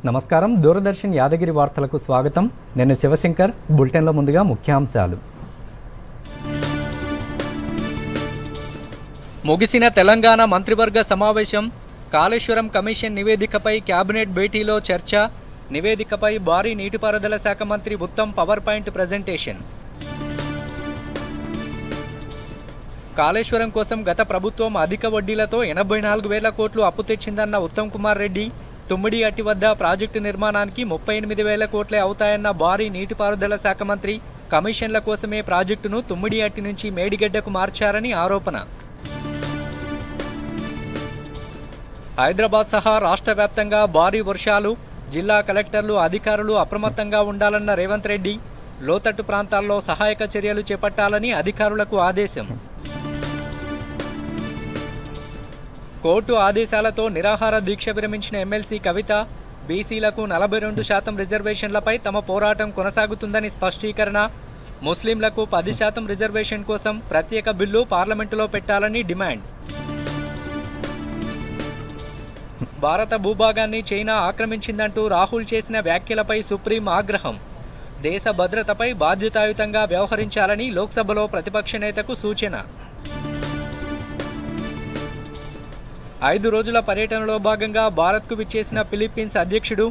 నమస్కారం. దూరదర్శన్ యాదగిరి వార్తలకు స్వాగతం. నేను శివశంకర్. బులెటిన్లో ముందుగా ముఖ్యాంశాలు. ముగిసిన తెలంగాణ మంత్రివర్గ సమావేశం. కాళేశ్వరం కమిషన్ నివేదికపై కేబినెట్ భేటీలో చర్చ. నివేదికపై భారీ నీటిపారుదల శాఖ మంత్రి Uttam power point presentation. Kaleshwaram కోసం గత ప్రభుత్వం అధిక వడ్డీలతో 84,000 కోట్లు అప్పు తెచ్చిందన్న ఉత్తమ్ కుమార్ రెడ్డి. తుమ్మిడిహట్టి వద్ద ప్రాజెక్టు నిర్మాణానికి 38,000 కోట్లే అవుతాయన్న భారీ నీటిపారుదల శాఖ మంత్రి. కమిషన్ల కోసమే ప్రాజెక్టును తుమ్మిడిహట్టి నుంచి మేడిగడ్డకు మార్చారని ఆరోపణ. హైదరాబాద్ సహా రాష్ట్ర వ్యాప్తంగా భారీ వర్షాలు. జిల్లా కలెక్టర్లు, అధికారులు అప్రమత్తంగా ఉండాలన్న రేవంత్ రెడ్డి. లోతట్టు ప్రాంతాల్లో సహాయక చర్యలు చేపట్టాలని అధికారులకు ఆదేశం. కోర్టు ఆదేశాలతో నిరాహార దీక్ష విరమించిన ఎమ్మెల్సీ కవిత. బీసీలకు 42% రిజర్వేషన్లపై తమ పోరాటం కొనసాగుతుందని స్పష్టీకరణ. ముస్లింలకు 10% రిజర్వేషన్ కోసం ప్రత్యేక బిల్లు పార్లమెంటులో పెట్టాలని డిమాండ్. భారత భూభాగాన్ని చైనా ఆక్రమించిందంటూ రాహుల్ చేసిన వ్యాఖ్యలపై సుప్రీం ఆగ్రహం. దేశ భద్రతపై బాధ్యతాయుతంగా వ్యవహరించాలని లోక్సభలో ప్రతిపక్ష నేతకు సూచన. 5 రోజుల పర్యటనలో భాగంగా భారత్కు విచ్చేసిన ఫిలిప్పీన్స్ అధ్యక్షుడు.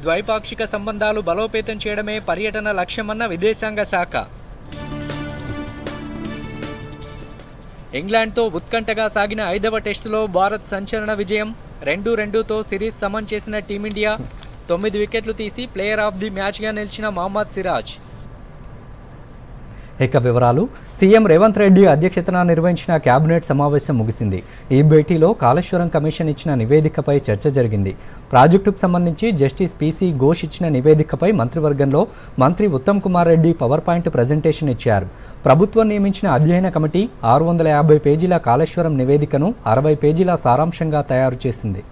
ద్వైపాక్షిక సంబంధాలు బలోపేతం చేయడమే పర్యటన లక్ష్యమన్న విదేశాంగ శాఖ. ఇంగ్లాండ్తో ఉత్కంఠగా సాగిన 5వ టెస్టులో భారత్ సంచలన విజయం. 2-2తో సిరీస్ సమన్ చేసిన టీమిండియా. 9 వికెట్లు తీసి ప్లేయర్ ఆఫ్ ది మ్యాచ్గా నిలిచిన మహమ్మద్ సిరాజ్. ఇక వివరాలు. సీఎం రేవంత్ రెడ్డి అధ్యక్షతన నిర్వహించిన కేబినెట్ సమావేశం ముగిసింది. ఈ భేటీలో కాళేశ్వరం కమిషన్ ఇచ్చిన నివేదికపై చర్చ జరిగింది. ప్రాజెక్టుకు సంబంధించి జస్టిస్ పీసీ ఘోష్ ఇచ్చిన నివేదికపై మంత్రివర్గంలో మంత్రి Uttam Kumar Reddy power point presentation ఇచ్చారు. ప్రభుత్వం నియమించిన అధ్యయన కమిటీ 650 పేజీల కాళేశ్వరం నివేదికను 60 పేజీల సారాంశంగా తయారు చేసింది.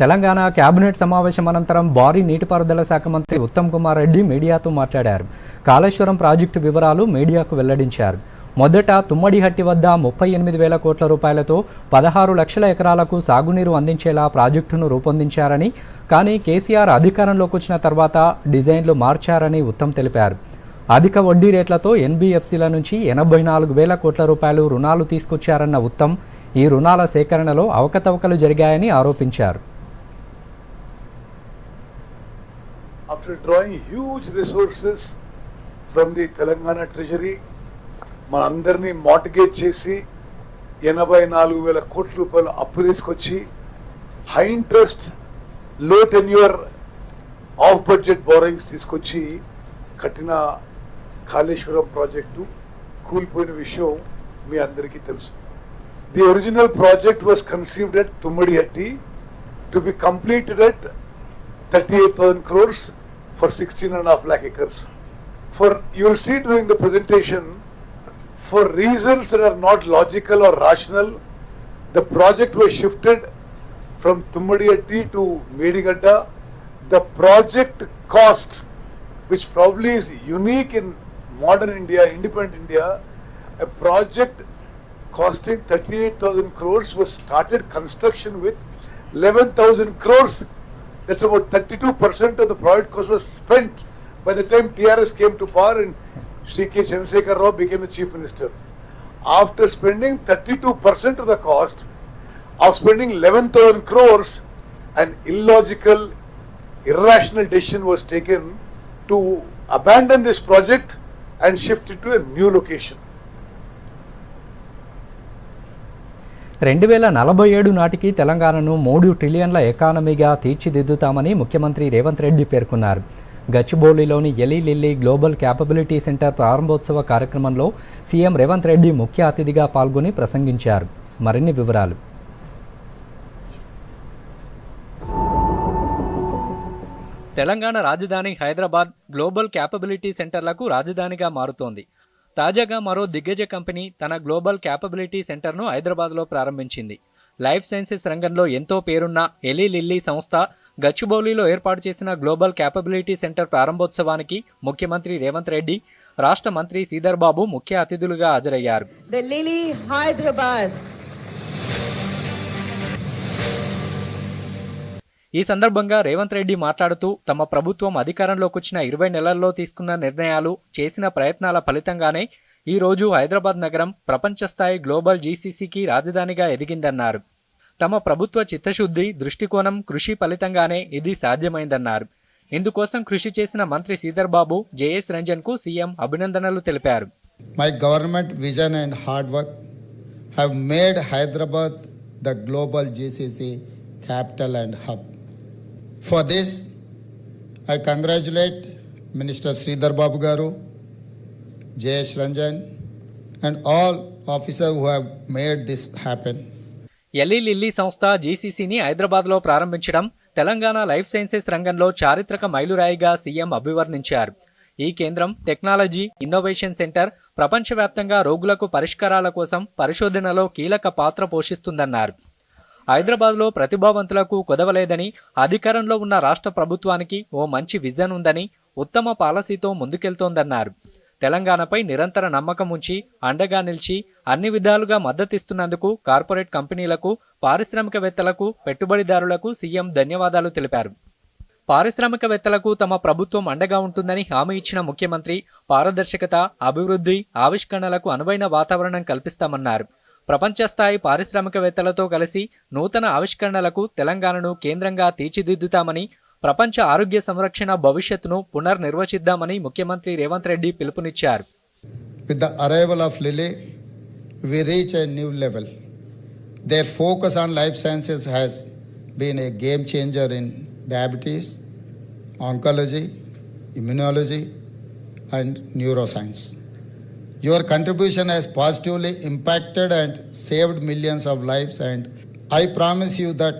తెలంగాణ కేబినెట్ సమావేశం అనంతరం భారీ నీటిపారుదల శాఖ మంత్రి ఉత్తమ్ కుమార్ రెడ్డి మీడియాతో మాట్లాడారు. కాళేశ్వరం ప్రాజెక్టు వివరాలు మీడియాకు వెల్లడించారు. మొదట తుమ్మడిహట్టి వద్ద 38,000 కోట్ల రూపాయలతో 16 లక్షల ఎకరాలకు సాగునీరు అందించేలా ప్రాజెక్టును రూపొందించారని, కానీ కేసీఆర్ అధికారంలోకి వచ్చిన తర్వాత డిజైన్లు మార్చారని ఉత్తమ్ తెలిపారు. అధిక వడ్డీ రేట్లతో ఎన్బీఎఫ్సీల నుంచి 84,000 కోట్ల రూపాయలు రుణాలు తీసుకొచ్చారన్న ఉత్తమ్ ఈ రుణాల సేకరణలో అవకతవకలు జరిగాయని ఆరోపించారు. After drawing huge resources from the Telangana treasury, మనందరినీ మార్టిగేజ్ చేసి 84,000 కోట్ల రూపాయలు అప్పు తీసుకొచ్చి హై ఇంట్రెస్ట్ లో టెన్యూర్ ఆఫ్ బడ్జెట్ బోరింగ్స్ తీసుకొచ్చి కట్టిన కాళేశ్వరం ప్రాజెక్టు కూలిపోయిన విషయం మీ అందరికీ తెలుసు. The original project was conceived at Tummidihatti to be completed at 38,000 crores for 16.5 lakh acres. You will see during the presentation, for reasons that are not logical or rational, the project was shifted from Tummadiyatti to Medigadda. The project cost, which probably is unique in modern India, independent India, a project costing 38,000 crores was started construction with 11,000 crores. That's about 32% of the project cost was spent by the time TRS came to power and Shri K. Chandrasekhar Rao became the Chief Minister. After spending 32% of the cost of spending 11,000 crores, an illogical, irrational decision was taken to abandon this project and shift it to a new location. 2047 నాటికి తెలంగాణను 3 ట్రిలియన్ల ఎకానమీగా తీర్చిదిద్దుతామని ముఖ్యమంత్రి రేవంత్ రెడ్డి పేర్కొన్నారు. గచ్చిబౌలిలోని Eli Lilly global capability centre ప్రారంభోత్సవ కార్యక్రమంలో CM Revanth Reddy ముఖ్య అతిథిగా పాల్గొని ప్రసంగించారు. మరిన్ని వివరాలు. తెలంగాణ రాజధాని హైదరాబాద్ గ్లోబల్ క్యాపబిలిటీ సెంటర్లకు రాజధానిగా మారుతోంది. తాజాగా మరో దిగ్గజ కంపెనీ తన గ్లోబల్ క్యాపబిలిటీ సెంటర్ను హైదరాబాద్లో ప్రారంభించింది. లైఫ్ సైన్సెస్ రంగంలో ఎంతో పేరున్న ఎలీ లిల్లీ సంస్థ గచ్చిబౌలిలో ఏర్పాటు చేసిన గ్లోబల్ క్యాపబిలిటీ సెంటర్ ప్రారంభోత్సవానికి ముఖ్యమంత్రి రేవంత్ రెడ్డి, రాష్ట్ర మంత్రి శ్రీధర్ బాబు ముఖ్య అతిథులుగా హాజరయ్యారు. ఈ సందర్భంగా రేవంత్ రెడ్డి మాట్లాడుతూ తమ ప్రభుత్వం అధికారంలోకి వచ్చిన 20 నెలల్లో తీసుకున్న నిర్ణయాలు, చేసిన ప్రయత్నాల ఫలితంగానే ఈ రోజు హైదరాబాద్ నగరం ప్రపంచ స్థాయి గ్లోబల్ జీసీసీకి రాజధానిగా ఎదిగిందన్నారు. తమ ప్రభుత్వ చిత్తశుద్ధి, దృష్టికోణం, కృషి ఫలితంగానే ఇది సాధ్యమైందన్నారు. ఇందుకోసం కృషి చేసిన మంత్రి శ్రీధర్ బాబు, జేఎస్ రంజన్ కు సీఎం అభినందనలు తెలిపారు. My government vision and hard work have made Hyderabad the global GCC capital and hub. For this, I congratulate Minister Sridhar Babu Garu, J.S. Ranjan and all officers who have made this happen. Eli Lilly సంస్థ జీసీసీని హైదరాబాద్లో ప్రారంభించడం Telangana life sciences రంగంలో చారిత్రక మైలురాయిగా CM అభివర్ణించారు. ఈ కేంద్రం technology, innovation centre ప్రపంచవ్యాప్తంగా రోగులకు పరిష్కారాల కోసం పరిశోధనలో కీలక పాత్ర పోషిస్తుందన్నారు. హైదరాబాద్లో ప్రతిభావంతులకు కొదవలేదని, అధికారంలో ఉన్న రాష్ట్ర ప్రభుత్వానికి ఓ మంచి విజన్ ఉందని, ఉత్తమ పాలసీతో ముందుకెళ్తోందన్నారు. తెలంగాణపై నిరంతర నమ్మకం ఉంచి అండగా నిలిచి అన్ని విధాలుగా మద్దతిస్తున్నందుకు కార్పొరేట్ కంపెనీలకు, పారిశ్రామికవేత్తలకు, పెట్టుబడిదారులకు సీఎం ధన్యవాదాలు తెలిపారు. పారిశ్రామికవేత్తలకు తమ ప్రభుత్వం అండగా ఉంటుందని హామీ ఇచ్చిన ముఖ్యమంత్రి పారదర్శకత, అభివృద్ధి, ఆవిష్కరణలకు అనువైన వాతావరణం కల్పిస్తామన్నారు. ప్రపంచ స్థాయి పారిశ్రామికవేత్తలతో కలిసి నూతన ఆవిష్కరణలకు తెలంగాణను కేంద్రంగా తీర్చిదిద్దుతామని, ప్రపంచ ఆరోగ్య సంరక్షణ భవిష్యత్తును పునర్నిర్వచిద్దామని ముఖ్యమంత్రి రేవంత్ రెడ్డి పిలుపునిచ్చారు. With the arrival of Lilly, we reach a new level. Their focus on life sciences has been a game changer in diabetes, oncology, immunology, and neuroscience. Your contribution has positively impacted and saved millions of lives, and I promise you that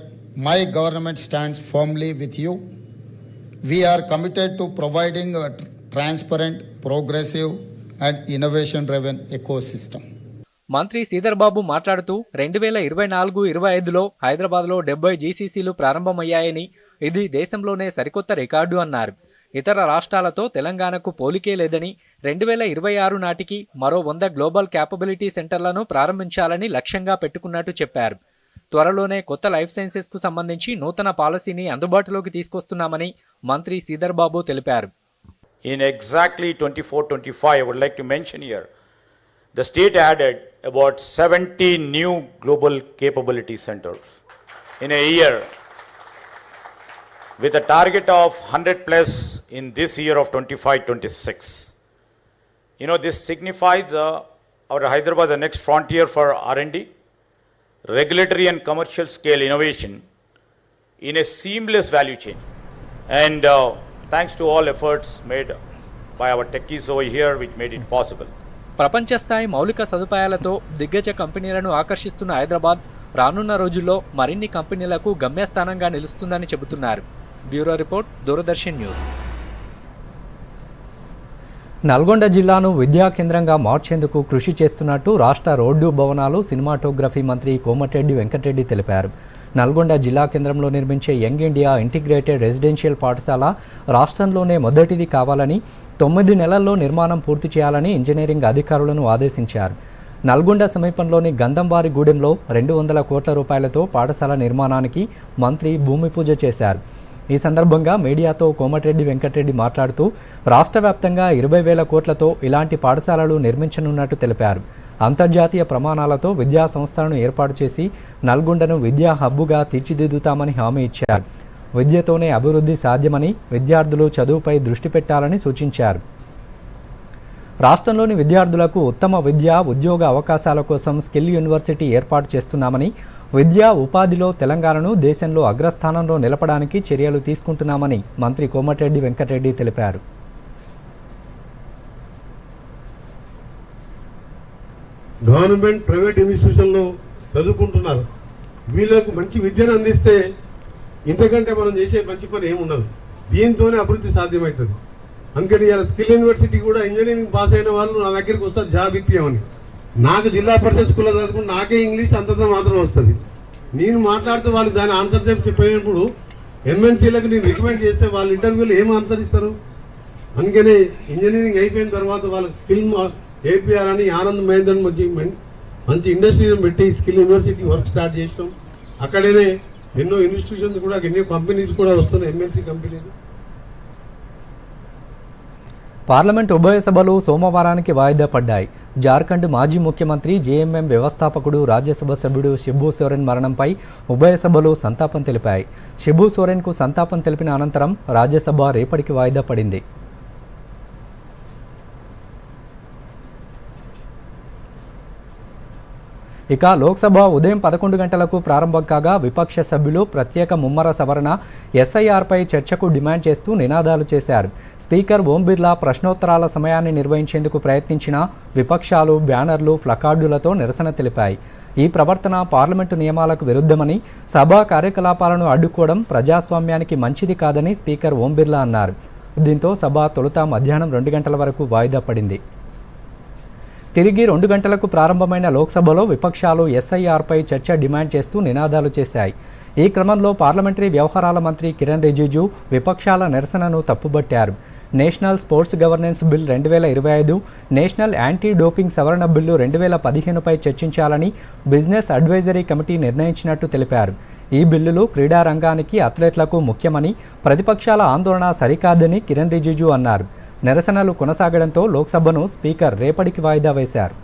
my government stands firmly with you. We are committed to providing a transparent, progressive, and innovation-driven ecosystem. మంత్రి శ్రీధర్ బాబు మాట్లాడుతూ 2024-25లో హైదరాబాద్లో 70 జీసీసీలు ప్రారంభమయ్యాయని, ఇది దేశంలోనే సరికొత్త record అన్నారు. ఇతర రాష్ట్రాలతో తెలంగాణకు పోలికే లేదని, 2026 నాటికి మరో 100 గ్లోబల్ క్యాపబిలిటీ సెంటర్లను ప్రారంభించాలని లక్ష్యంగా పెట్టుకున్నట్టు చెప్పారు. త్వరలోనే కొత్త లైఫ్ సైన్సెస్ కు సంబంధించి నూతన పాలసీని అందుబాటులోకి తీసుకొస్తున్నామని మంత్రి శ్రీధర్ బాబు తెలిపారు. In exactly 24-25, I would like to mention here, the state added about 70 new global capability centers in a year, with a target of 100 plus in this year of 25-26. You know, this signifies our Hyderabad, the next frontier for R&D, regulatory and commercial scale innovation in a seamless value chain. And thanks to all efforts made by our techies over here, which made it possible. ప్రపంచ స్థాయి మౌలిక సదుపాయాలతో దిగ్గజ కంపెనీలను ఆకర్షిస్తున్న హైదరాబాద్ రానున్న రోజుల్లో మరిన్ని కంపెనీలకు గమ్యస్థానంగా నిలుస్తుందని చెబుతున్నారు. Bureau report, Doordarshan news. Nalgonda జిల్లాను విద్యా కేంద్రంగా మార్చేందుకు కృషి చేస్తున్నట్టు రాష్ట్ర రోడ్డు, భవనాలు, సినిమాటోగ్రఫీ మంత్రి కోమటిరెడ్డి వెంకటరెడ్డి తెలిపారు. నల్గొండ జిల్లా కేంద్రంలో నిర్మించే యంగ్ ఇండియా ఇంటిగ్రేటెడ్ రెసిడెన్షియల్ పాఠశాల రాష్ట్రంలోనే మొదటిది కావాలని, 9 నెలల్లో నిర్మాణం పూర్తి చేయాలని ఇంజనీరింగ్ అధికారులను ఆదేశించారు. నల్గొండ సమీపంలోని గంధంవారిగూడెంలో 200 కోట్ల రూపాయలతో పాఠశాల నిర్మాణానికి మంత్రి భూమి పూజ చేశారు. ఈ సందర్భంగా మీడియాతో కోమటిరెడ్డి వెంకటరెడ్డి మాట్లాడుతూ రాష్ట్ర వ్యాప్తంగా 20,000 కోట్లతో ఇలాంటి పాఠశాలలు నిర్మించనున్నట్టు తెలిపారు. అంతర్జాతీయ ప్రమాణాలతో విద్యా సంస్థలను ఏర్పాటు చేసి నల్గొండను విద్యా హబ్బుగా తీర్చిదిద్దుతామని హామీ ఇచ్చారు. విద్యతోనే అభివృద్ధి సాధ్యమని, విద్యార్థులు చదువుపై దృష్టి పెట్టాలని సూచించారు. రాష్ట్రంలోని విద్యార్థులకు ఉత్తమ విద్య, ఉద్యోగ అవకాశాల కోసం స్కిల్ యూనివర్సిటీ ఏర్పాటు చేస్తున్నామని, విద్యా ఉపాధిలో తెలంగాణను దేశంలో అగ్రస్థానంలో నిలపడానికి చర్యలు తీసుకుంటున్నామని మంత్రి కోమటిరెడ్డి వెంకటరెడ్డి తెలిపారు. గవర్నమెంట్, ప్రైవేట్ ఇన్స్టిట్యూషన్లో చదువుకుంటున్నారు. వీళ్ళకు మంచి విద్యను అందిస్తే ఇంతకంటే మనం చేసే మంచి పని ఏముండదు. దీంతోనే అభివృద్ధి సాధ్యమవుతుంది. అందుకని ఇలా స్కిల్ యూనివర్సిటీ కూడా ఇంజనీరింగ్ పాస్ అయిన వాళ్ళు నా దగ్గరికి వస్తారు జాబ్ ఇప్పియమని. నాకు జిల్లా పరిషత్ స్కూల్లో చదువుకుని నాకే ఇంగ్లీష్ అంతతో మాత్రం వస్తుంది. నేను మాట్లాడితే వాళ్ళు దాని ఆన్సర్ చెప్పినప్పుడు ఎంఎన్సీలకు నేను రికమెండ్ చేస్తే వాళ్ళ ఇంటర్వ్యూలో ఏం ఆన్సర్ ఇస్తారు? అందుకనే ఇంజనీరింగ్ అయిపోయిన తర్వాత వాళ్ళకి స్కిల్ ఏపీఆర్ అని ఆనంద్ మహేందర్ మంచి ఇండస్ట్రీని పెట్టి స్కిల్ యూనివర్సిటీ వర్క్ స్టార్ట్ చేసినాం. అక్కడనే ఎన్నో ఇన్స్టిట్యూషన్స్ కూడా ఎన్నో కంపెనీస్ కూడా వస్తున్నాయి, ఎంఎన్సీ కంపెనీలు. పార్లమెంట్ ఉభయ సభలు సోమవారానికి వాయిదా పడ్డాయి. జార్ఖండ్ మాజీ ముఖ్యమంత్రి జేఎంఎం వ్యవస్థాపకుడు రాజ్యసభ సభ్యుడు శిబు సోరెన్ మరణంపై ఉభయ సభలు సంతాపం తెలిపాయి. శిబు సోరెన్కు సంతాపం తెలిపిన అనంతరం రాజ్యసభ రేపటికి వాయిదా పడింది. ఇక లోక్సభ ఉదయం 11 గంటలకు ప్రారంభం కాగా విపక్ష సభ్యులు ప్రత్యేక ముమ్మర సవరణ ఎస్ఐఆర్పై చర్చకు డిమాండ్ చేస్తూ నినాదాలు చేశారు. స్పీకర్ ఓం బిర్లా ప్రశ్నోత్తరాల సమయాన్ని నిర్వహించేందుకు ప్రయత్నించిన విపక్షాలు బ్యానర్లు, ప్లకార్డులతో నిరసన తెలిపాయి. ఈ ప్రవర్తన పార్లమెంటు నియమాలకు విరుద్ధమని, సభా కార్యకలాపాలను అడ్డుకోవడం ప్రజాస్వామ్యానికి మంచిది కాదని స్పీకర్ ఓం బిర్లా అన్నారు. దీంతో సభ తొలుత మధ్యాహ్నం 2 గంటల వరకు వాయిదా పడింది. తిరిగి 2 గంటలకు ప్రారంభమైన లోక్సభలో విపక్షాలు ఎస్ఐఆర్పై చర్చ డిమాండ్ చేస్తూ నినాదాలు చేశాయి. ఈ క్రమంలో పార్లమెంటరీ వ్యవహారాల మంత్రి కిరణ్ రిజిజు విపక్షాల నిరసనను తప్పుబట్టారు. National sports governance bill 2025, national anti doping సవరణ బిల్లు 2015పై చర్చించాలని బిజినెస్ అడ్వైజరీ కమిటీ నిర్ణయించినట్టు తెలిపారు. ఈ బిల్లులు క్రీడా రంగానికి, అథ్లెట్లకు ముఖ్యమని, ప్రతిపక్షాల ఆందోళన సరికాదని కిరణ్ రిజిజు అన్నారు. నిరసనలు కొనసాగడంతో లోక్సభను స్పీకర్ రేపటికి వాయిదా వేశారు.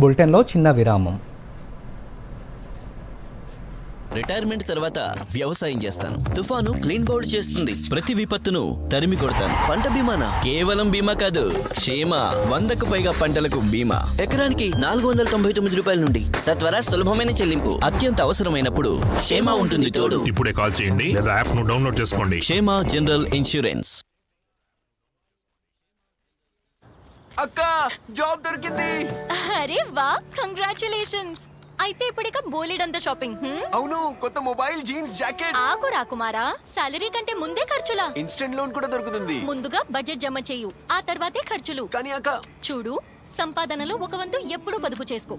బులెటిన్లో చిన్న విరామం. రిటైర్మెంట్ తర్వాత వ్యవసాయం చేస్తాను. తుఫాను క్లీన్ బౌల్డ్ చేస్తుంది. ప్రతి విపత్తును తరిమి కొడతాను. పంట బీమానా? కేవలం బీమా కాదు, క్షేమ. 100కు పైగా పంటలకు బీమా. ఎకరానికి 499 రూపాయల నుండి సత్వర సులభమైన చెల్లింపు. అత్యంత అవసరమైనప్పుడు క్షేమ ఉంటుంది తోడు. ఇప్పుడే కాల్ చేయండి లేదా యాప్ ను డౌన్లోడ్ చేసుకోండి. క్షేమ జనరల్ ఇన్సూరెన్స్. అక్క, జాబ్ దొరికింది. అరే వా, కంగ్రాచులేషన్స్. అయితే ఇప్పుడిక బోలెడంత షాపింగ్. అవును, కొత్త మొబైల్, జీన్స్, జాకెట్. ఆగు రాకుమారా, సాలరీ కంటే ముందే ఖర్చులా? ఇన్స్టెంట్ లోన్ కూడా దొరుకుతుంది. ముందుగా బడ్జెట్ జమ చేయు, ఆ తర్వాతే ఖర్చులు. కానీ అక్క, చూడు, సంపాదనలో ఒక వంతు ఎప్పుడూ పొదుపు చేసుకో.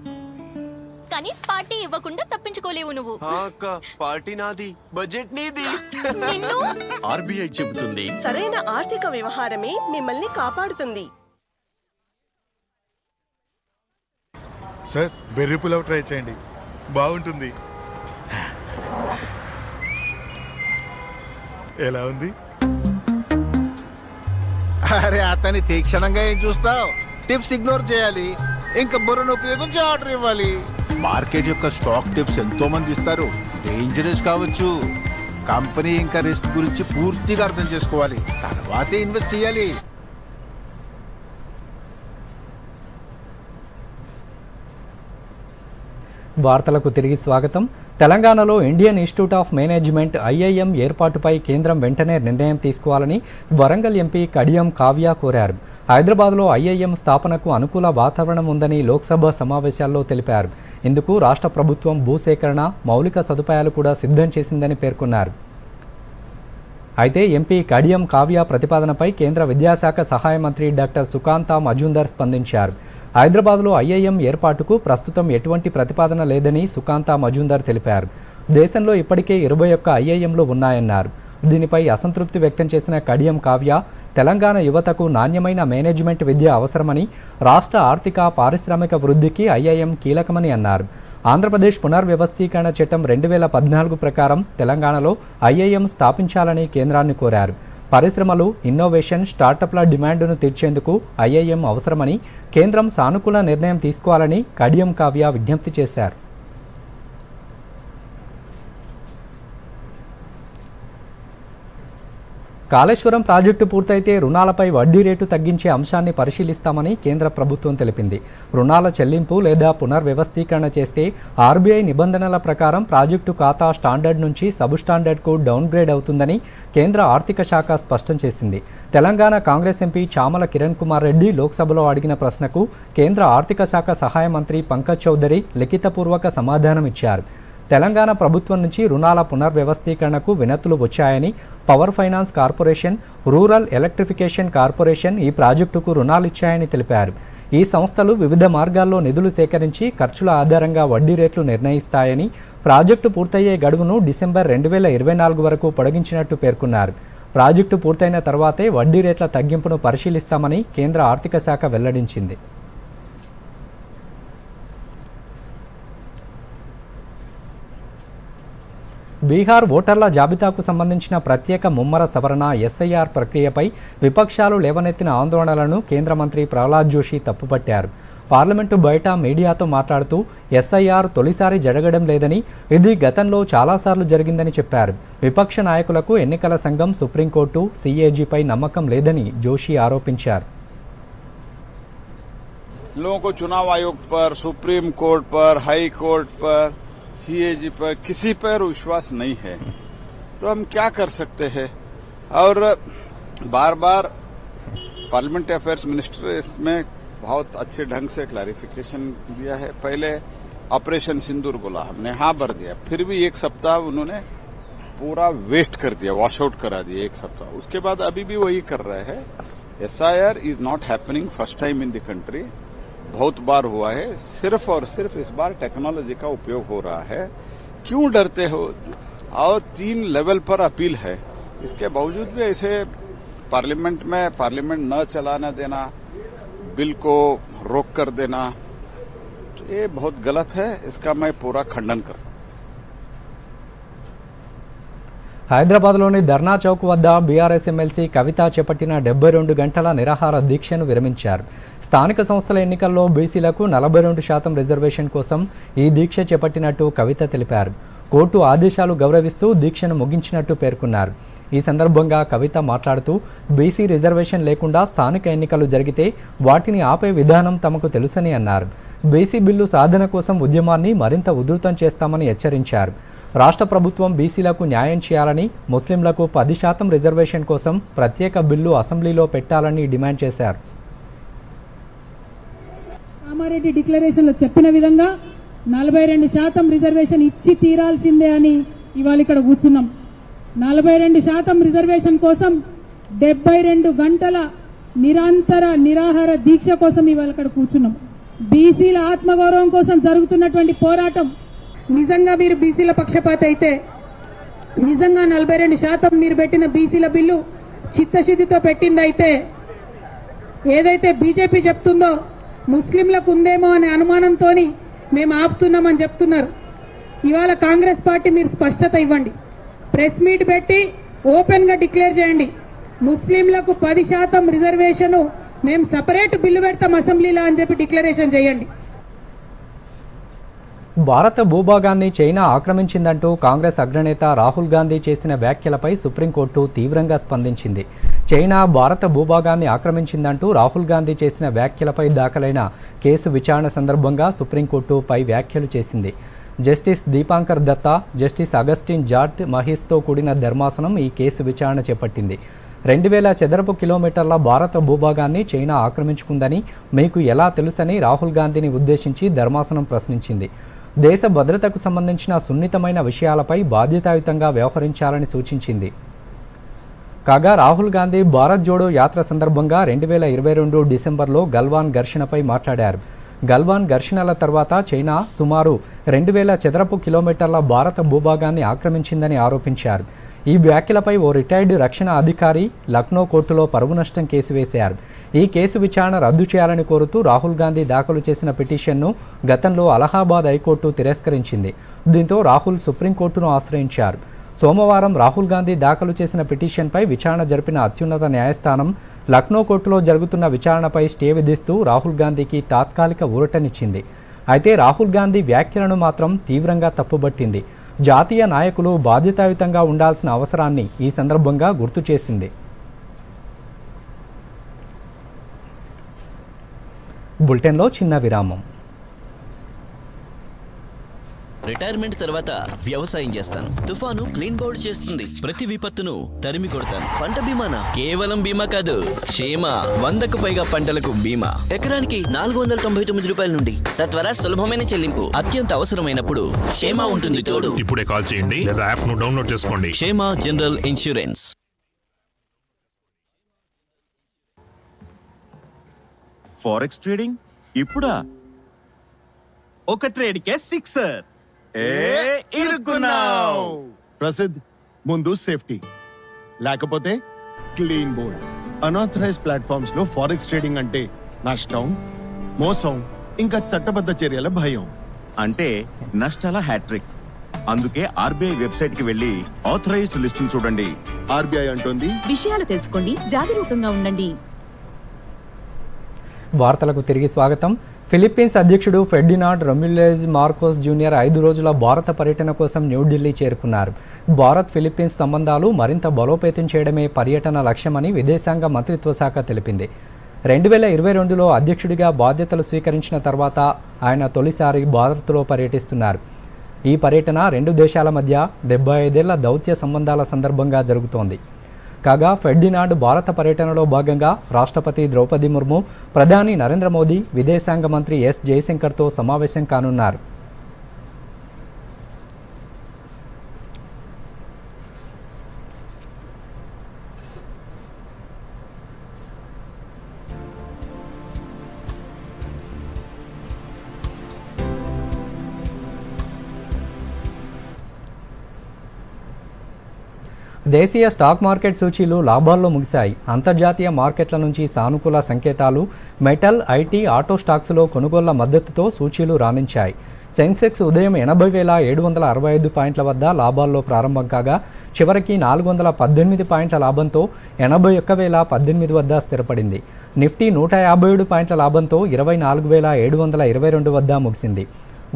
కానీ పార్టీ ఇవ్వకుండా తప్పించుకోలేవు నువ్వు. అక్క, పార్టీ నాది, బడ్జెట్ నీది. నిన్ను ఆర్బీఐ చెబుతుంది, సరైన ఆర్థిక వ్యవహారమే మిమ్మల్ని కాపాడుతుంది. సార్, బెర్రీ పులావ్ ట్రై చేయండి, బాగుంటుంది. ఎలా ఉంది? అరే అతని తీక్షణంగా ఏం చూస్తావు? టిప్స్ ఇగ్నోర్ చేయాలి, ఇంకా బుర్రను ఉపయోగించి ఆర్డర్ ఇవ్వాలి. మార్కెట్ యొక్క స్టాక్ టిప్స్ ఎంతో మంది ఇస్తారు, డేంజరస్ కావచ్చు. కంపెనీ ఇంకా రిస్క్ గురించి పూర్తిగా అర్థం చేసుకోవాలి, తర్వాతే ఇన్వెస్ట్ చేయాలి. వార్తలకు తిరిగి స్వాగతం. తెలంగాణలో Indian institute of management IIM ఏర్పాటుపై కేంద్రం వెంటనే నిర్ణయం తీసుకోవాలని వరంగల్ ఎంపీ కడియం కావ్య కోరారు. హైదరాబాద్లో ఐఐఎం స్థాపనకు అనుకూల వాతావరణం ఉందని లోక్సభ సమావేశాల్లో తెలిపారు. ఇందుకు రాష్ట్ర ప్రభుత్వం భూసేకరణ, మౌలిక సదుపాయాలు కూడా సిద్ధం చేసిందని పేర్కొన్నారు. అయితే ఎంపీ కడియం కావ్య ప్రతిపాదనపై కేంద్ర విద్యాశాఖ సహాయ మంత్రి డాక్టర్ సుకాంత మజుందర్ స్పందించారు. హైదరాబాద్లో ఐఐఎం ఏర్పాటుకు ప్రస్తుతం ఎటువంటి ప్రతిపాదన లేదని సుకాంత మజుందర్ తెలిపారు. దేశంలో ఇప్పటికే 21 ఐఐఎంలు ఉన్నాయన్నారు. దీనిపై అసంతృప్తి వ్యక్తం చేసిన కడియం కావ్య, తెలంగాణ యువతకు నాణ్యమైన మేనేజ్మెంట్ విద్య అవసరమని, రాష్ట్ర ఆర్థిక పారిశ్రామిక వృద్ధికి ఐఐఎం కీలకమని అన్నారు. ఆంధ్రప్రదేశ్ పునర్వ్యవస్థీకరణ చట్టం 2014 ప్రకారం తెలంగాణలో ఐఐఎం స్థాపించాలని కేంద్రాన్ని కోరారు. పరిశ్రమలు, ఇన్నోవేషన్, స్టార్టప్ల డిమాండ్ను తీర్చేందుకు ఐఐఎం అవసరమని, కేంద్రం సానుకూల నిర్ణయం తీసుకోవాలని కడియం కావ్య విజ్ఞప్తి చేశారు. కాళేశ్వరం ప్రాజెక్టు పూర్తయితే రుణాలపై వడ్డీ రేటు తగ్గించే అంశాన్ని పరిశీలిస్తామని కేంద్ర ప్రభుత్వం తెలిపింది. రుణాల చెల్లింపు లేదా పునర్వ్యవస్థీకరణ చేస్తే ఆర్బీఐ నిబంధనల ప్రకారం ప్రాజెక్టు ఖాతా స్టాండర్డ్ నుంచి సబ్ స్టాండర్డ్కు డౌన్గ్రేడ్ అవుతుందని కేంద్ర ఆర్థిక శాఖ స్పష్టం చేసింది. తెలంగాణ కాంగ్రెస్ ఎంపీ చామల కిరణ్ కుమార్ రెడ్డి లోక్సభలో అడిగిన ప్రశ్నకు కేంద్ర ఆర్థిక శాఖ సహాయ మంత్రి పంకజ్ చౌదరి లిఖితపూర్వక సమాధానం ఇచ్చారు. తెలంగాణ ప్రభుత్వం నుంచి రుణాల పునర్వ్యవస్థీకరణకు వినతులు వచ్చాయని power finance corporation, rural electrification corporation ఈ ప్రాజెక్టుకు రుణాలిచ్చాయని తెలిపారు. ఈ సంస్థలు వివిధ మార్గాల్లో నిధులు సేకరించి ఖర్చుల ఆధారంగా వడ్డీ రేట్లు నిర్ణయిస్తాయని, ప్రాజెక్టు పూర్తయ్యే గడువును డిసెంబర్ 2024 వరకు పొడిగించినట్టు పేర్కొన్నారు. ప్రాజెక్టు పూర్తయిన తర్వాతే వడ్డీ రేట్ల తగ్గింపును పరిశీలిస్తామని కేంద్ర ఆర్థిక శాఖ వెల్లడించింది. బీహార్ ఓటర్ల జాబితాకు సంబంధించిన ప్రత్యేక ముమ్మర సవరణ ఎస్ఐఆర్ ప్రక్రియపై విపక్షాలు లేవనెత్తిన ఆందోళనలను కేంద్ర మంత్రి ప్రహ్లాద్ జోషి తప్పుపట్టారు. పార్లమెంటు బయట మీడియాతో మాట్లాడుతూ ఎస్ఐఆర్ తొలిసారి జరగడం లేదని, ఇది గతంలో చాలాసార్లు జరిగిందని చెప్పారు. విపక్ష నాయకులకు ఎన్నికల సంఘం, సుప్రీంకోర్టు, సిఏజీపై నమ్మకం లేదని జోషి ఆరోపించారు. लोगों को चुनाव आयोग पर, सुप्रीम कोर्ट पर, हाई कोर्ट पर, सीएजी पर, किसी पर विश्वास नहीं है, तो हम क्या कर सकते हैं? और बार बार पार्लियामेंट्री अफेयर्स मिनिस्टर इसमें बहुत अच्छे ढंग से क्लैरिफिकेशन दिया है. पहले ऑपरेशन सिंदूर बोला, हमने हाँ भर दिया, फिर भी एक सप्ताह उन्होंने पूरा वेस्ट कर दिया, वॉश आउट करा दिया एक सप्ताह. उसके बाद अभी भी वही कर रहे हैं. SIR is not happening first time in the country, बहुत बार हुआ है. सिर्फ और सिर्फ इस बार टेक्नोलॉजी का उपयोग हो रहा है. क्यों डरते हो? और 3 लेवल पर अपील है, इसके बावजूद भी ऐसे पार्लियामेंट न चलाना देना, बिल को रोक कर देना, तो ये बहुत गलत है. इसका मैं पूरा खंडन करता हूं. హైదరాబాద్లోని ధర్నా చౌక్ వద్ద బీఆర్ఎస్ ఎమ్మెల్సీ కవిత చేపట్టిన 72 గంటల నిరాహార దీక్షను విరమించారు. స్థానిక సంస్థల ఎన్నికల్లో బీసీలకు 42% రిజర్వేషన్ కోసం ఈ దీక్ష చేపట్టినట్టు కవిత తెలిపారు. కోర్టు ఆదేశాలు గౌరవిస్తూ దీక్షను ముగించినట్టు పేర్కొన్నారు. ఈ సందర్భంగా కవిత మాట్లాడుతూ బీసీ రిజర్వేషన్ లేకుండా స్థానిక ఎన్నికలు జరిగితే వాటిని ఆపే విధానం తమకు తెలుసని అన్నారు. బీసీ బిల్లు సాధన కోసం ఉద్యమాన్ని మరింత ఉధృతం చేస్తామని హెచ్చరించారు. రాష్ట్ర ప్రభుత్వం బీసీలకు న్యాయం చేయాలని, ముస్లింలకు 10% రిజర్వేషన్ కోసం ప్రత్యేక బిల్లు అసెంబ్లీలో పెట్టాలని డిమాండ్ చేశారు. కామారెడ్డి డిక్లరేషన్లో చెప్పిన విధంగా 42% రిజర్వేషన్ ఇచ్చి తీరాల్సిందే అని ఇవాళ ఇక్కడ కూర్చున్నాం. 42% రిజర్వేషన్ కోసం 72 గంటల నిరంతర నిరాహార దీక్ష కోసం ఇవాళ ఇక్కడ కూర్చున్నాం. బీసీల ఆత్మగౌరవం కోసం జరుగుతున్నటువంటి పోరాటం, నిజంగా మీరు బీసీల పక్షపాత అయితే, నిజంగా 42% మీరు పెట్టిన బీసీల బిల్లు చిత్తశుద్ధితో పెట్టిందైతే, ఏదైతే బీజేపీ చెప్తుందో ముస్లింలకు ఉందేమో అనే అనుమానంతో మేము ఆపుతున్నామని చెప్తున్నారు. ఇవాళ కాంగ్రెస్ పార్టీ మీరు స్పష్టత ఇవ్వండి, ప్రెస్ మీట్ పెట్టి ఓపెన్ గా డిక్లేర్ చేయండి, ముస్లింలకు 10% రిజర్వేషన్ మేము సపరేట్ బిల్లు పెడతాం అసెంబ్లీలో అని చెప్పి డిక్లరేషన్ చేయండి. భారత భూభాగాన్ని చైనా ఆక్రమించిందంటూ కాంగ్రెస్ అగ్రనేత రాహుల్ గాంధీ చేసిన వ్యాఖ్యలపై సుప్రీంకోర్టు తీవ్రంగా స్పందించింది. చైనా భారత భూభాగాన్ని ఆక్రమించిందంటూ రాహుల్ గాంధీ చేసిన వ్యాఖ్యలపై దాఖలైన కేసు విచారణ సందర్భంగా సుప్రీంకోర్టు పై వ్యాఖ్యలు చేసింది. Justice Dipankar Datta, justice Augustine జాట్ మహీస్తో కూడిన ధర్మాసనం ఈ కేసు విచారణ చేపట్టింది. 2000 చదరపు కిలోమీటర్ల భారత భూభాగాన్ని చైనా ఆక్రమించుకుందని మీకు ఎలా తెలుసని రాహుల్ గాంధీని ఉద్దేశించి ధర్మాసనం ప్రశ్నించింది. దేశ భద్రతకు సంబంధించిన సున్నితమైన విషయాలపై బాధ్యతాయుతంగా వ్యవహరించాలని సూచించింది. కాగా రాహుల్ గాంధీ భారత్ జోడో యాత్ర సందర్భంగా 2022 డిసెంబర్లో గల్వాన్ ఘర్షణపై మాట్లాడారు. గల్వాన్ ఘర్షణల తర్వాత చైనా సుమారు 2000 చదరపు కిలోమీటర్ల భారత భూభాగాన్ని ఆక్రమించిందని ఆరోపించారు. ఈ వ్యాఖ్యలపై ఓ రిటైర్డ్ రక్షణ అధికారి లక్నో కోర్టులో పరువు నష్టం కేసు వేశారు. ఈ కేసు విచారణ రద్దు చేయాలని కోరుతూ రాహుల్ గాంధీ దాఖలు చేసిన పిటిషన్ను గతంలో అలహాబాద్ హైకోర్టు తిరస్కరించింది. దీంతో రాహుల్ సుప్రీంకోర్టును ఆశ్రయించారు. సోమవారం రాహుల్ గాంధీ దాఖలు చేసిన పిటిషన్పై విచారణ జరిపిన అత్యున్నత న్యాయస్థానం లక్నో కోర్టులో జరుగుతున్న విచారణపై స్టే విధిస్తూ రాహుల్ గాంధీకి తాత్కాలిక ఊరటనిచ్చింది. అయితే రాహుల్ గాంధీ వ్యాఖ్యలను మాత్రం తీవ్రంగా తప్పుబట్టింది. జాతీయ నాయకులు బాధ్యతాయుతంగా ఉండాల్సిన అవసరాన్ని ఈ సందర్భంగా గుర్తు చేసింది. బులెటిన్లో చిన్న విరామం. రిటైర్మెంట్ తర్వాత వ్యవసాయం చేస్తాను. తుఫాను క్లీన్ బౌల్డ్ చేస్తుంది. ప్రతి విపత్తును తరిమి కొడతాను. పంట బీమానా? కేవలం బీమా కాదు, క్షేమ. 100కు పైగా పంటలకు బీమా. ఎకరానికి 499 రూపాయల నుండి సత్వర సులభమైన చెల్లింపు. అత్యంత అవసరమైనప్పుడు క్షేమ ఉంటుంది తోడు. ఇప్పుడే కాల్ చేయండి లేదా యాప్ ను డౌన్లోడ్ చేసుకోండి. క్షేమ జనరల్ ఇన్సూరెన్స్. ఫారెక్స్ ట్రేడింగ్ ఇప్పుడా? ఒక ట్రేడ్ కే సిక్సర్. ఇరుక్కున్నావ్. ప్రసిద్ధ్, ముందు సేఫ్టీ, లేకపోతే క్లీన్ బోర్డ్. అనాథరైజ్ ప్లాట్ఫామ్స్ లో ఫారెక్స్ ట్రేడింగ్ అంటే నష్టం, మోసం, ఇంకా చట్టబద్ధ చర్యల భయం. అంటే నష్టాల హ్యాట్రిక్. అందుకే ఆర్బీఐ వెబ్సైట్ కి వెళ్ళి ఆథరైజ్డ్ లిస్టింగ్ చూడండి. ఆర్బీఐ అంటోంది, విషయాలు తెలుసుకోండి, జాగరూకంగా ఉండండి. వార్తలకు తిరిగి స్వాగతం. ఫిలిప్పీన్స్ అధ్యక్షుడు ఫెర్డినాండ్ రమ్యులెజ్ మార్కోస్ జూనియర్ 5 రోజుల భారత పర్యటన కోసం న్యూఢిల్లీ చేరుకున్నారు. భారత్ ఫిలిప్పీన్స్ సంబంధాలు మరింత బలోపేతం చేయడమే పర్యటన లక్ష్యమని విదేశాంగ మంత్రిత్వ శాఖ తెలిపింది. 2022లో అధ్యక్షుడిగా బాధ్యతలు స్వీకరించిన తర్వాత ఆయన తొలిసారి భారత్లో పర్యటిస్తున్నారు. ఈ పర్యటన 2 దేశాల మధ్య 75 ఏళ్ల దౌత్య సంబంధాల సందర్భంగా జరుగుతోంది. కాగా ఫెర్డినాండ్ భారత పర్యటనలో భాగంగా రాష్ట్రపతి ద్రౌపది ముర్ము, ప్రధాని నరేంద్ర మోదీ, విదేశాంగ మంత్రి ఎస్ జయశంకర్తో సమావేశం కానున్నారు. దేశీయ స్టాక్ మార్కెట్ సూచీలు లాభాల్లో ముగిశాయి. అంతర్జాతీయ మార్కెట్ల నుంచి సానుకూల సంకేతాలు మెటల్, ఐటీ, ఆటో స్టాక్స్లో కొనుగోళ్ల మద్దతుతో సూచీలు రాణించాయి. సెన్సెక్స్ ఉదయం 80,765 పాయింట్ల వద్ద లాభాల్లో ప్రారంభం కాగా చివరికి 418 పాయింట్ల లాభంతో 81,018 వద్ద స్థిరపడింది. నిఫ్టీ 157 పాయింట్ల లాభంతో 24,722 వద్ద ముగిసింది.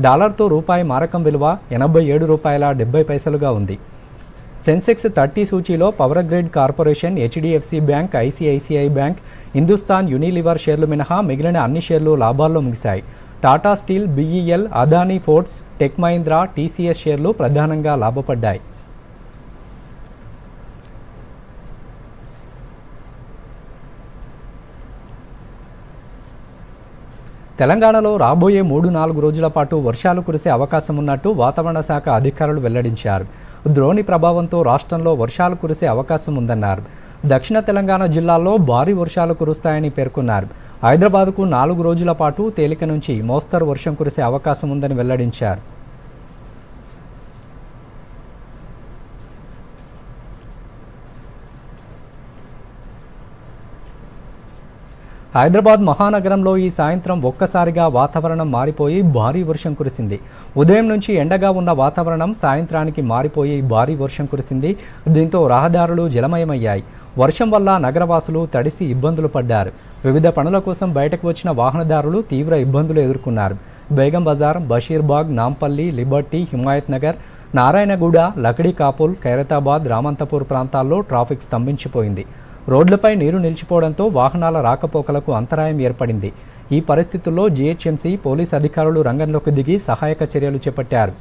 డాలర్తో రూపాయి మారకం విలువ 87 రూపాయల 70 పైసలుగా ఉంది. సెన్సెక్స్ 30 సూచీలో power grid corporation, HDFC bank, ICICI bank, Hindustan Unilever షేర్లు మినహా మిగిలిన అన్ని షేర్లు లాభాల్లో ముగిశాయి. Tata steel, BEL, Adani ports, tech Mahindra, TCS షేర్లు ప్రధానంగా లాభపడ్డాయి. తెలంగాణలో రాబోయే 3-4 రోజుల పాటు వర్షాలు కురిసే అవకాశం ఉన్నట్టు వాతావరణ శాఖ అధికారులు వెల్లడించారు. ద్రోణి ప్రభావంతో రాష్ట్రంలో వర్షాలు కురిసే అవకాశం ఉందన్నారు. దక్షిణ తెలంగాణ జిల్లాల్లో భారీ వర్షాలు కురుస్తాయని పేర్కొన్నారు. హైదరాబాద్కు 4 రోజుల పాటు తేలిక నుంచి మోస్తరు వర్షం కురిసే అవకాశం ఉందని వెల్లడించారు. హైదరాబాద్ మహానగరంలో ఈ సాయంత్రం ఒక్కసారిగా వాతావరణం మారిపోయి భారీ వర్షం కురిసింది. ఉదయం నుంచి ఎండగా ఉన్న వాతావరణం సాయంత్రానికి మారిపోయి భారీ వర్షం కురిసింది. దీంతో రహదారులు జలమయమయ్యాయి. వర్షం వల్ల నగరవాసులు తడిసి ఇబ్బందులు పడ్డారు. వివిధ పనుల కోసం బయటకు వచ్చిన వాహనదారులు తీవ్ర ఇబ్బందులు ఎదుర్కొన్నారు. బేగం బజార్, బషీర్బాగ్, నాంపల్లి, లిబర్టీ, హిమాయత్ నగర్, నారాయణగూడ, లక్డీ కాపుల్, ఖైరతాబాద్, రామంతపూర్ ప్రాంతాల్లో ట్రాఫిక్ స్తంభించిపోయింది. రోడ్లపై నీరు నిలిచిపోవడంతో వాహనాల రాకపోకలకు అంతరాయం ఏర్పడింది. ఈ పరిస్థితుల్లో జీహెచ్ఎంసీ పోలీస్ అధికారులు రంగంలోకి దిగి సహాయక చర్యలు చేపట్టారు.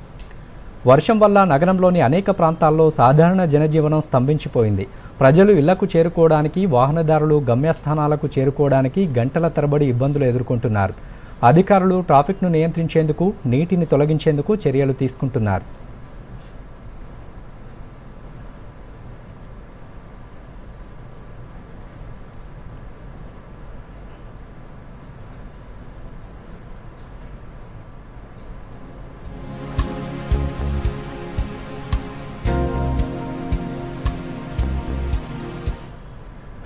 వర్షం వల్ల నగరంలోని అనేక ప్రాంతాల్లో సాధారణ జనజీవనం స్తంభించిపోయింది. ప్రజలు ఇళ్లకు చేరుకోవడానికి, వాహనదారులు గమ్యస్థానాలకు చేరుకోవడానికి గంటల తరబడి ఇబ్బందులు ఎదుర్కొంటున్నారు. అధికారులు ట్రాఫిక్ను నియంత్రించేందుకు, నీటిని తొలగించేందుకు చర్యలు తీసుకుంటున్నారు.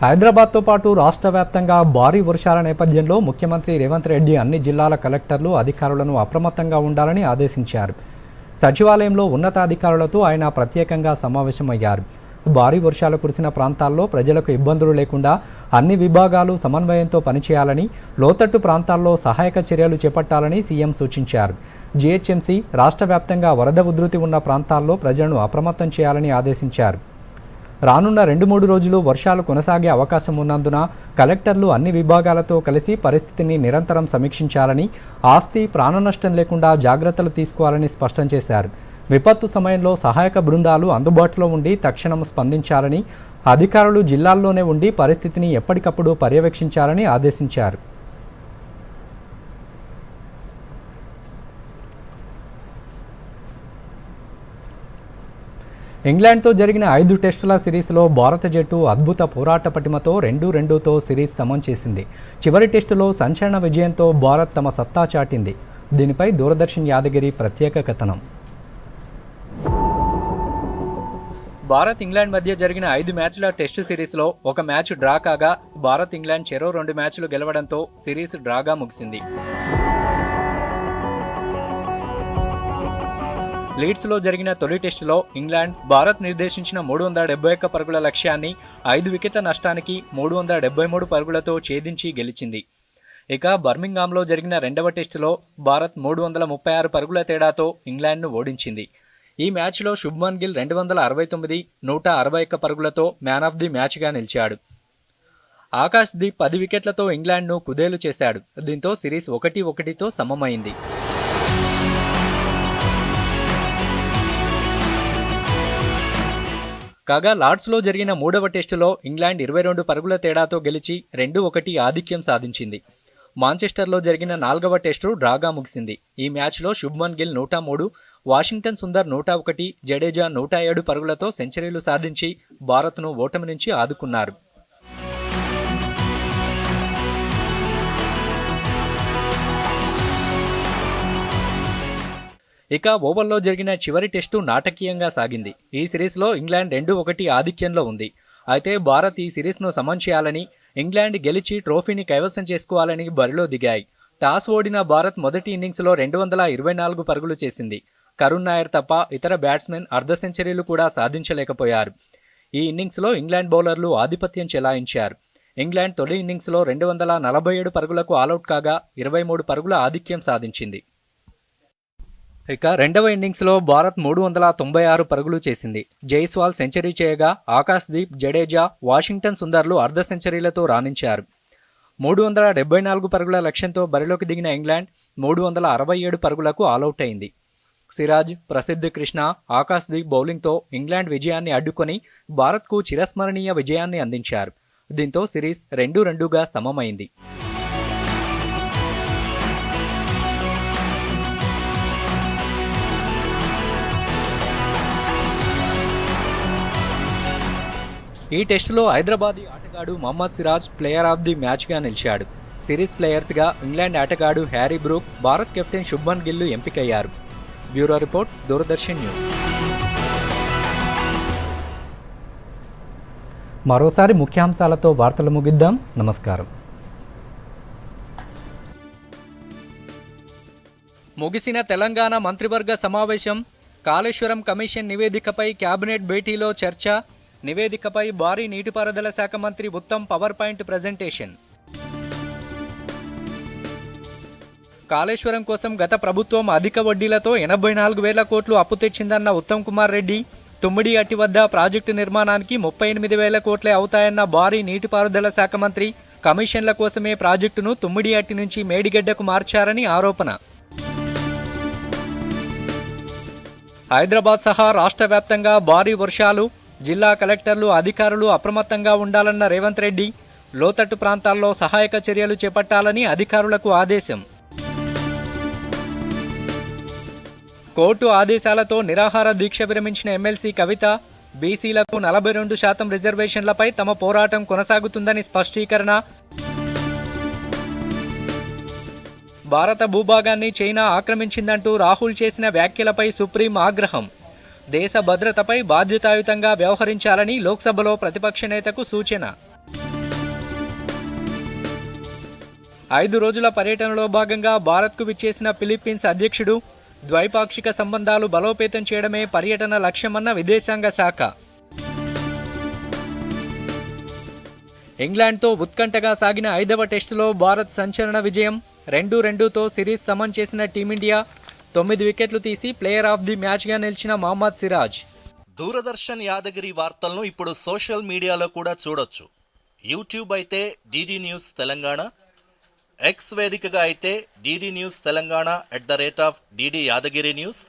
హైదరాబాద్తో పాటు రాష్ట్ర వ్యాప్తంగా భారీ వర్షాల నేపథ్యంలో ముఖ్యమంత్రి రేవంత్ రెడ్డి అన్ని జిల్లాల కలెక్టర్లు, అధికారులను అప్రమత్తంగా ఉండాలని ఆదేశించారు. సచివాలయంలో ఉన్నతాధికారులతో ఆయన ప్రత్యేకంగా సమావేశమయ్యారు. భారీ వర్షాలు కురిసిన ప్రాంతాల్లో ప్రజలకు ఇబ్బందులు లేకుండా అన్ని విభాగాలు సమన్వయంతో పనిచేయాలని, లోతట్టు ప్రాంతాల్లో సహాయక చర్యలు చేపట్టాలని సీఎం సూచించారు. జీహెచ్ఎంసీ రాష్ట్ర వ్యాప్తంగా వరద ఉధృతి ఉన్న ప్రాంతాల్లో ప్రజలను అప్రమత్తం చేయాలని ఆదేశించారు. రానున్న 2-3 రోజులు వర్షాలు కొనసాగే అవకాశం ఉన్నందున కలెక్టర్లు అన్ని విభాగాలతో కలిసి పరిస్థితిని నిరంతరం సమీక్షించాలని, ఆస్తి ప్రాణనష్టం లేకుండా జాగ్రత్తలు తీసుకోవాలని స్పష్టం చేశారు. విపత్తు సమయంలో సహాయక బృందాలు అందుబాటులో ఉండి తక్షణం స్పందించాలని, అధికారులు జిల్లాల్లోనే ఉండి పరిస్థితిని ఎప్పటికప్పుడు పర్యవేక్షించాలని ఆదేశించారు. ఇంగ్లాండ్తో జరిగిన 5 టెస్టుల సిరీస్లో భారత జట్టు అద్భుత పోరాట పటిమతో 2-2తో సిరీస్ సమం చేసింది. చివరి టెస్టులో సంచలన విజయంతో భారత్ తమ సత్తా చాటింది. దీనిపై దూరదర్శన్ యాదగిరి ప్రత్యేక కథనం. భారత్ ఇంగ్లాండ్ మధ్య జరిగిన 5 మ్యాచ్ల టెస్టు సిరీస్లో ఒక మ్యాచ్ డ్రా కాగా భారత్ ఇంగ్లాండ్ చెరో 2 మ్యాచ్లు గెలవడంతో సిరీస్ డ్రాగా ముగిసింది. లీడ్స్లో జరిగిన తొలి టెస్టులో ఇంగ్లాండ్ భారత్ నిర్దేశించిన 371 పరుగుల లక్ష్యాన్ని 5 వికెట్ల నష్టానికి 373 పరుగులతో ఛేదించి గెలిచింది. ఇక బర్మింగ్హామ్లో జరిగిన రెండవ టెస్టులో భారత్ 336 పరుగుల తేడాతో ఇంగ్లాండ్ను ఓడించింది. ఈ మ్యాచ్లో శుభ్మన్ గిల్ 269, 161 పరుగులతో మ్యాన్ ఆఫ్ ది మ్యాచ్గా నిలిచాడు. ఆకాశ్ దీప్ 10 వికెట్లతో ఇంగ్లాండ్ను కుదేలు చేశాడు. దీంతో సిరీస్ 1-1తో సమమైంది. కాగా లార్డ్స్లో జరిగిన 3వ టెస్టులో ఇంగ్లాండ్ 22 పరుగుల తేడాతో గెలిచి 2-1 ఆధిక్యం సాధించింది. మాంచెస్టర్లో జరిగిన 4వ టెస్టు డ్రాగా ముగిసింది. ఈ మ్యాచ్లో శుభ్మన్ గిల్ 103, వాషింగ్టన్ సుందర్ 101, జడేజా 107 పరుగులతో సెంచరీలు సాధించి భారత్ను ఓటమి నుంచి ఆదుకున్నారు. ఇక ఓవల్లో జరిగిన చివరి టెస్టు నాటకీయంగా సాగింది. ఈ సిరీస్లో ఇంగ్లాండ్ 2-1 ఆధిక్యంలో ఉంది. అయితే భారత్ ఈ సిరీస్ను సమం చేయాలని, ఇంగ్లాండ్ గెలిచి ట్రోఫీని కైవసం చేసుకోవాలని బరిలో దిగాయి. టాస్ ఓడిన భారత్ మొదటి ఇన్నింగ్స్లో 224 పరుగులు చేసింది. కరుణ్ నాయర్ తప్ప ఇతర బ్యాట్స్మెన్ అర్ధ సెంచరీలు కూడా సాధించలేకపోయారు. ఈ ఇన్నింగ్స్లో ఇంగ్లాండ్ బౌలర్లు ఆధిపత్యం చెలాయించారు. ఇంగ్లాండ్ తొలి ఇన్నింగ్స్లో 247 పరుగులకు ఆలౌట్ కాగా 23 పరుగుల ఆధిక్యం సాధించింది. ఇక రెండవ ఇన్నింగ్స్లో భారత్ 396 పరుగులు చేసింది. జైస్వాల్ సెంచరీ చేయగా ఆకాశ్ దీప్, జడేజా, వాషింగ్టన్ సుందర్లు అర్ధ సెంచరీలతో రాణించారు. 374 పరుగుల లక్ష్యంతో బరిలోకి దిగిన ఇంగ్లాండ్ 367 పరుగులకు ఆలౌట్ అయింది. సిరాజ్, ప్రసిద్ధ్ కృష్ణ, ఆకాశ్ దీప్ బౌలింగ్తో ఇంగ్లాండ్ విజయాన్ని అడ్డుకొని భారత్కు చిరస్మరణీయ విజయాన్ని అందించారు. దీంతో సిరీస్ 2-2గా సమమైంది. ఈ టెస్టులో హైదరాబాదీ ఆటగాడు Mohammed Siraj player of the మ్యాచ్గా నిలిచాడు. సిరీస్ ప్లేయర్స్గా ఇంగ్లాండ్ ఆటగాడు Harry Brook, Bharat captain Shubman Gill ఎంపికయ్యారు. Bureau report, Doordarshan news. మరోసారి ముఖ్యాంశాలతో వార్తలు ముగిద్దాం. నమస్కారం. ముగిసిన తెలంగాణ మంత్రివర్గ సమావేశం. కాళేశ్వరం కమిషన్ నివేదికపై కేబినెట్ భేటీలో చర్చ. నివేదికపై భారీ నీటిపారుదల శాఖ మంత్రి Uttam power point presentation. Kaleshwaram కోసం గత ప్రభుత్వం అధిక వడ్డీలతో 84,000 కోట్లు అప్పు తెచ్చిందన్న ఉత్తమ్ కుమార్ రెడ్డి, తుమ్మిడి అట్టి వద్ద ప్రాజెక్టు నిర్మాణానికి 38,000 కోట్లే అవుతాయన్న భారీ నీటిపారుదల శాఖ మంత్రి, కమిషన్ల కోసమే ప్రాజెక్టును తుమ్మిడి అట్టి నుంచి మేడిగడ్డకు మార్చారని ఆరోపణ. హైదరాబాద్ సహా రాష్ట్ర వ్యాప్తంగా భారీ వర్షాలు. జిల్లా కలెక్టర్లు, అధికారులు అప్రమత్తంగా ఉండాలన్న రేవంత్ రెడ్డి, లోతట్టు ప్రాంతాల్లో సహాయక చర్యలు చేపట్టాలని అధికారులకు ఆదేశం. కోర్టు ఆదేశాలతో నిరాహార దీక్ష విరమించిన ఎమ్మెల్సీ కవిత, బీసీలకు 42% రిజర్వేషన్లపై తమ పోరాటం కొనసాగుతుందని స్పష్టీకరణ. భారత భూభాగాన్ని చైనా ఆక్రమించిందంటూ రాహుల్ చేసిన వ్యాఖ్యలపై సుప్రీం ఆగ్రహం. దేశ భద్రతపై బాధ్యతాయుతంగా వ్యవహరించాలని లోక్సభలో ప్రతిపక్ష నేతకు సూచన. 5 రోజుల పర్యటనలో భాగంగా భారత్కు విచ్చేసిన ఫిలిప్పీన్స్ అధ్యక్షుడు, ద్వైపాక్షిక సంబంధాలు బలోపేతం చేయడమే పర్యటన లక్ష్యమన్న విదేశాంగ శాఖ. ఇంగ్లాండ్తో ఉత్కంఠగా సాగిన 5వ టెస్టులో భారత్ సంచలన విజయం. 2-2తో సిరీస్ సమం చేసిన టీమిండియా 9 వికెట్లు తీసి ప్లేయర్ ఆఫ్ ది మ్యాచ్గా నిలిచిన మహమ్మద్ సిరాజ్. దూరదర్శన్ యాదగిరి వార్తలను ఇప్పుడు సోషల్ మీడియాలో కూడా చూడొచ్చు. యూట్యూబ్ అయితే డిడి న్యూస్ తెలంగాణ, ఎక్స్ వేదికగా అయితే DD news Telangana @DD Yadagiri news,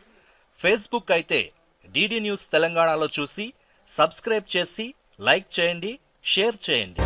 Facebook అయితే డిడి న్యూస్ తెలంగాణలో చూసి సబ్స్క్రైబ్ చేసి లైక్ చేయండి, షేర్ చేయండి.